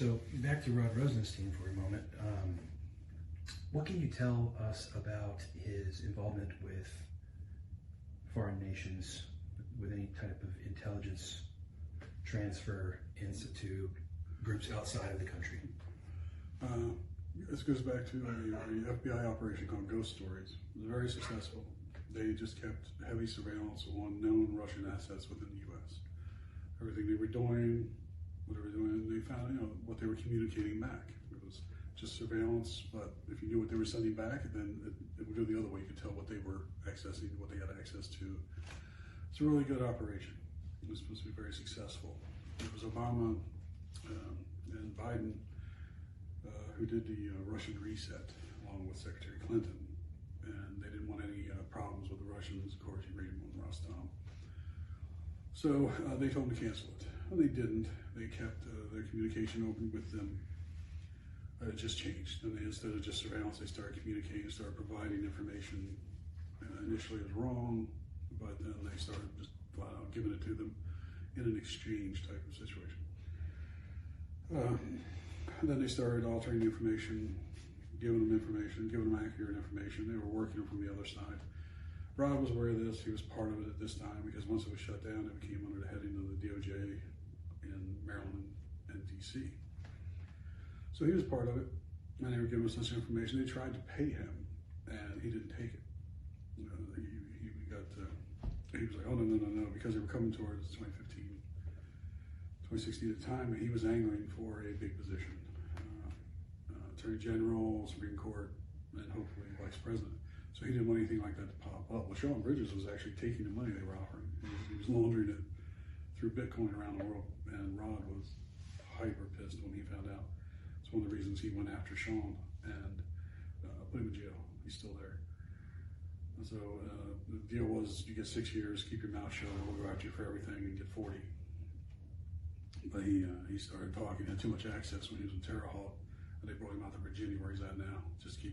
So back to Rod Rosenstein for a moment. What can you tell us about his involvement with foreign nations, with any type of intelligence transfer to groups outside of the country? This goes back to a FBI operation called Ghost Stories. It was very successful. They just kept heavy surveillance on known Russian assets within the U.S. Everything they were doing, what they were doing, they found, what they were communicating back. It was just surveillance, but if you knew what they were sending back, then it would go the other way. You could tell what they were accessing, what they had access to. It's a really good operation. It was supposed to be very successful. It was Obama and Biden who did the Russian reset, along with Secretary Clinton, and they didn't want any problems with the Russians. Of course, you read them on Ran.dom. So they told them to cancel it. And they didn't. They kept their communication open with them. It just changed. And instead of just surveillance, they started communicating, started providing information. Initially it was wrong, but then they started just flat out giving it to them in an exchange type of situation. Then they started altering the information, giving them accurate information. They were working from the other side. Rod was aware of this. He was part of it at this time because once it was shut down, it became under the heading of the DOJ in Maryland and DC. So he was part of it, and they were giving us this information. They tried to pay him, and he didn't take it. He was like, oh, no, because they were coming towards 2015, 2016 at the time, he was angling for a big position. Attorney General, Supreme Court, and hopefully Vice President. So he didn't want anything like that to pop up. Well, Sean Bridges was actually taking the money they were offering. He was laundering it through Bitcoin around the world, and Rod was hyper pissed when he found out. It's one of the reasons he went after Sean and put him in jail. He's still there. And so the deal was you get 6 years, keep your mouth shut, we'll go after you for everything and get 40. But he started talking, had too much access when he was in Terre Haute, and they brought him out to Virginia where he's at now, just to keep